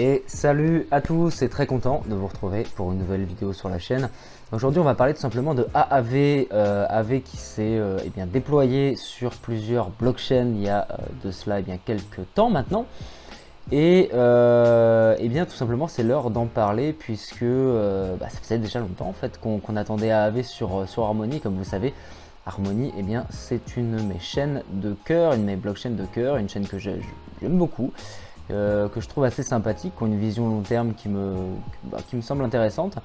Et salut à tous et très content de vous retrouver pour une nouvelle vidéo sur la chaîne. Aujourd'hui on va parler tout simplement de AAV, AAV qui s'est déployé sur plusieurs blockchains il y a de cela quelques temps maintenant. Et tout simplement c'est l'heure d'en parler puisque ça faisait déjà longtemps en fait qu'on attendait AAV sur Harmony. Comme vous savez, Harmony c'est une de mes chaînes de cœur, une de mes blockchains de cœur, une chaîne que j'aime beaucoup. Que je trouve assez sympathique, qui ont une vision long terme qui me semble intéressante.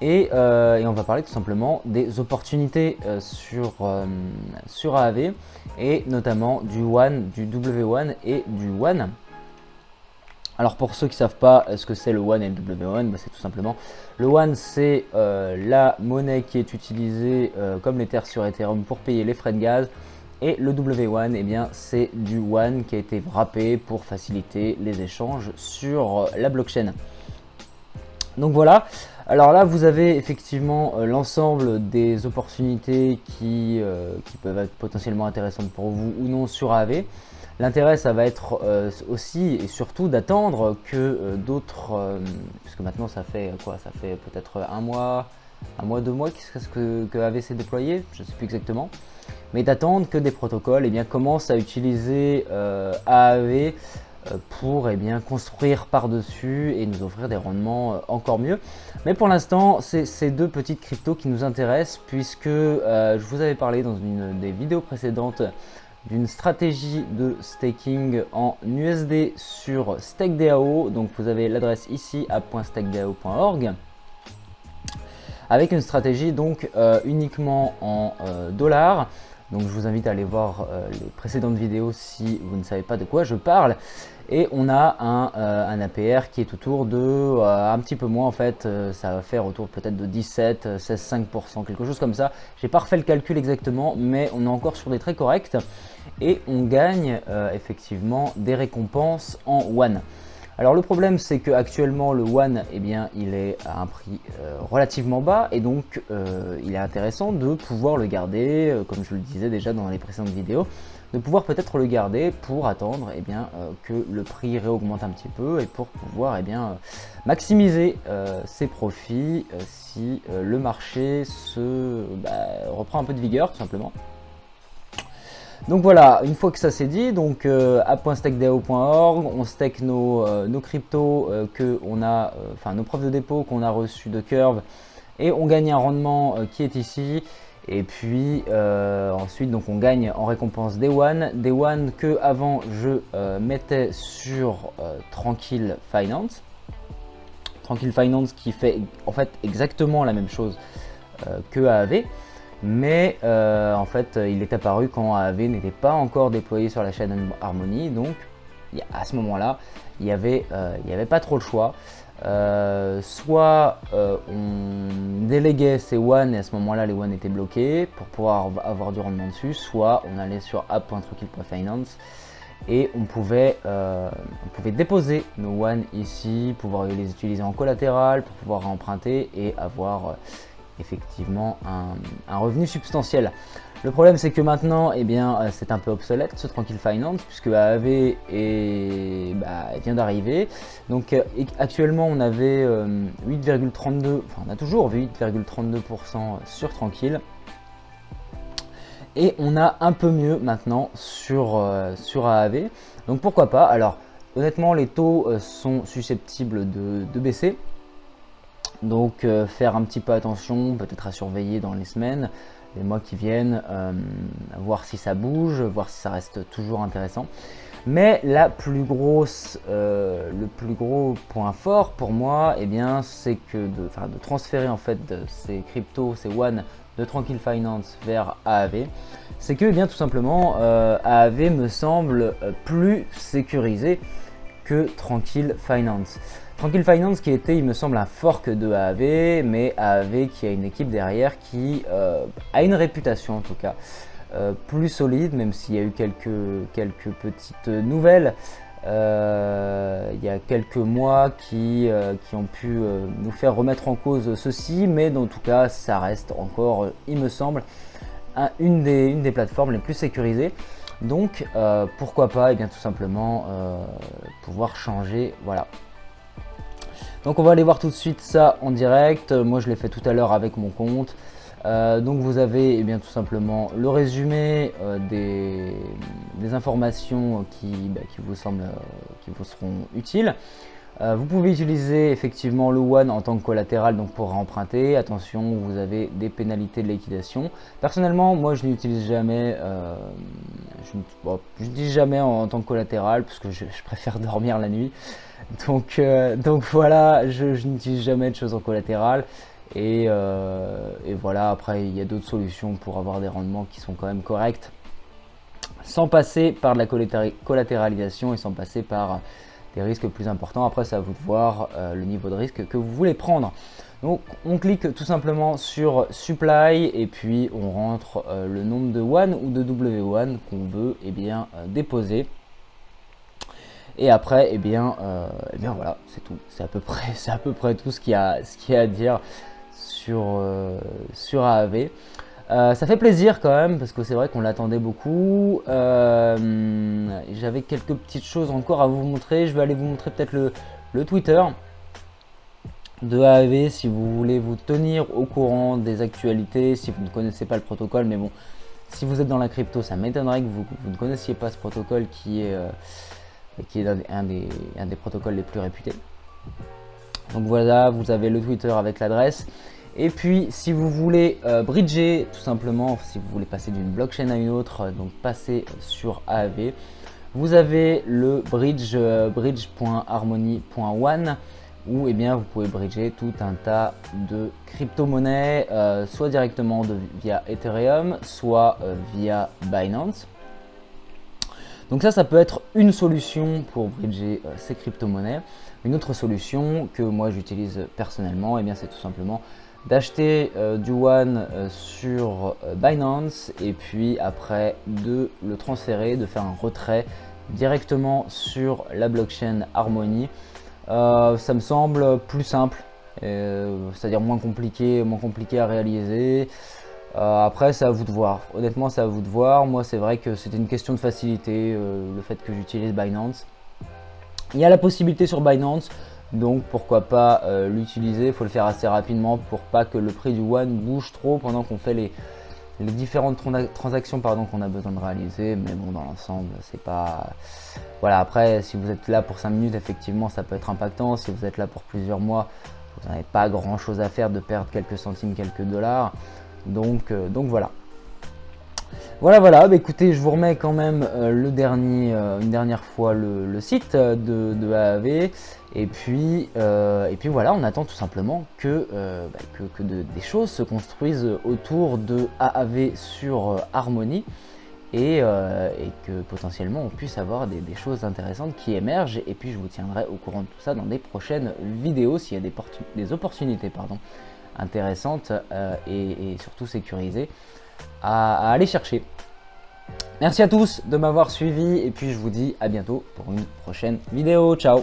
Et on va parler tout simplement des opportunités sur AAV et notamment du One, du W1 et du One. Alors pour ceux qui ne savent pas ce que c'est le One et le W1, c'est tout simplement le One, c'est la monnaie qui est utilisée comme l'Ether sur Ethereum pour payer les frais de gaz. Et le W1, c'est du One qui a été wrappé pour faciliter les échanges sur la blockchain. Donc voilà, alors là vous avez effectivement l'ensemble des opportunités qui peuvent être potentiellement intéressantes pour vous ou non sur AAV. L'intérêt ça va être aussi et surtout d'attendre que d'autres, puisque maintenant ça fait quoi, ça fait peut-être un mois, 2 mois que AAV s'est déployé, je ne sais plus exactement. Mais d'attendre que des protocoles commencent à utiliser AAV pour construire par-dessus et nous offrir des rendements encore mieux. Mais pour l'instant, c'est ces deux petites cryptos qui nous intéressent puisque je vous avais parlé dans une des vidéos précédentes d'une stratégie de staking en USD sur StakeDAO. Donc vous avez l'adresse ici à .stakedao.org. Avec une stratégie donc uniquement en dollars. Donc je vous invite à aller voir les précédentes vidéos si vous ne savez pas de quoi je parle. Et on a un APR qui est autour de un petit peu moins en fait, ça va faire autour peut-être de 17, 16,5%, quelque chose comme ça. J'ai pas refait le calcul exactement, mais on est encore sur des très corrects. Et on gagne effectivement des récompenses en One. Alors le problème c'est que actuellement le One il est à un prix relativement bas et donc il est intéressant de pouvoir le garder, comme je le disais déjà dans les précédentes vidéos, de pouvoir peut-être le garder pour attendre que le prix réaugmente un petit peu et pour pouvoir maximiser ses profits si le marché reprend un peu de vigueur tout simplement. Donc voilà, une fois que ça c'est dit, donc à .stakedao.org, on stake nos cryptos nos preuves de dépôt qu'on a reçues de Curve et on gagne un rendement qui est ici. Et puis ensuite donc on gagne en récompense des One que avant je mettais sur Tranquil Finance. Tranquil Finance qui fait en fait exactement la même chose que AAV. Mais en fait il est apparu quand AAV n'était pas encore déployé sur la chaîne Harmony, donc à ce moment là il n'y avait pas trop le choix. Soit on déléguait ces One et à ce moment là les One étaient bloqués pour pouvoir avoir du rendement dessus, soit on allait sur app.tranquil.finance et on pouvait déposer nos One ici, pouvoir les utiliser en collatéral pour pouvoir emprunter et avoir effectivement un revenu substantiel. Le problème c'est que maintenant c'est un peu obsolète ce Tranquil Finance puisque AAV vient d'arriver. Donc actuellement on avait 8,32, on a toujours 8,32% sur Tranquil. Et on a un peu mieux maintenant sur AAV. Donc pourquoi pas. Alors honnêtement les taux sont susceptibles de baisser. Donc faire un petit peu attention, peut-être à surveiller dans les semaines, les mois qui viennent, voir si ça bouge, voir si ça reste toujours intéressant. Mais le plus gros point fort pour moi, c'est que de transférer en fait ces cryptos, ces One de Tranquil Finance vers AAV, c'est que tout simplement AAV me semble plus sécurisé que Tranquil Finance. Tranquil Finance qui était, il me semble, un fork de AAV, mais AAV qui a une équipe derrière qui a une réputation en tout cas plus solide, même s'il y a eu quelques petites nouvelles il y a quelques mois qui ont pu nous faire remettre en cause ceci, mais en tout cas ça reste encore, il me semble, une des plateformes les plus sécurisées. Donc pourquoi pas tout simplement pouvoir changer, voilà. Donc on va aller voir tout de suite ça en direct. Moi je l'ai fait tout à l'heure avec mon compte. Donc vous avez eh bien, tout simplement le résumé des informations qui vous semblent qui vous seront utiles. Vous pouvez utiliser effectivement le One en tant que collatéral donc pour emprunter. Attention, vous avez des pénalités de liquidation. Personnellement, moi je n'utilise jamais, je n'utilise jamais en tant que collatéral parce que je préfère dormir la nuit. Donc voilà, je n'utilise jamais de choses en collatéral. Et voilà, après il y a d'autres solutions pour avoir des rendements qui sont quand même corrects sans passer par de la collatéralisation et sans passer par des risques plus importants. Après c'est à vous de voir le niveau de risque que vous voulez prendre. Donc on clique tout simplement sur Supply et puis on rentre le nombre de One ou de W1 qu'on veut déposer. Et après, voilà, c'est tout. C'est à peu près tout ce qu'il y a à dire sur AAV. Ça fait plaisir quand même parce que c'est vrai qu'on l'attendait beaucoup. J'avais quelques petites choses encore à vous montrer. Je vais aller vous montrer peut-être le Twitter de AAV si vous voulez vous tenir au courant des actualités, si vous ne connaissez pas le protocole. Mais bon, si vous êtes dans la crypto, ça m'étonnerait que vous ne connaissiez pas ce protocole qui est un des protocoles les plus réputés. Donc voilà, vous avez le Twitter avec l'adresse. Et puis si vous voulez bridger, tout simplement, si vous voulez passer d'une blockchain à une autre, donc passer sur AAV, vous avez le bridge.harmony.one où vous pouvez bridger tout un tas de crypto-monnaies, soit directement via Ethereum, soit via Binance. Donc ça peut être une solution pour bridger ces crypto-monnaies. Une autre solution que moi j'utilise personnellement, c'est tout simplement d'acheter du One sur Binance et puis après de le transférer, de faire un retrait directement sur la blockchain Harmony. Ça me semble plus simple, c'est-à-dire moins compliqué à réaliser. Après c'est à vous de voir, honnêtement c'est à vous de voir. Moi c'est vrai que c'était une question de facilité, le fait que j'utilise Binance. Il y a la possibilité sur Binance, donc pourquoi pas l'utiliser. Il faut le faire assez rapidement pour pas que le prix du One bouge trop pendant qu'on fait les différentes transactions qu'on a besoin de réaliser. Mais bon, dans l'ensemble c'est pas... Voilà, après si vous êtes là pour 5 minutes, effectivement ça peut être impactant. Si vous êtes là pour plusieurs mois, vous n'avez pas grand chose à faire de perdre quelques centimes, quelques dollars. Donc voilà. Voilà, écoutez, je vous remets quand même une dernière fois le site de AAV. Et puis voilà, on attend tout simplement que des choses se construisent autour de AAV sur Harmony et que potentiellement on puisse avoir des choses intéressantes qui émergent. Et puis je vous tiendrai au courant de tout ça dans des prochaines vidéos s'il y a des opportunités intéressantes et surtout sécurisées à aller chercher. Merci à tous de m'avoir suivi et puis je vous dis à bientôt pour une prochaine vidéo. Ciao!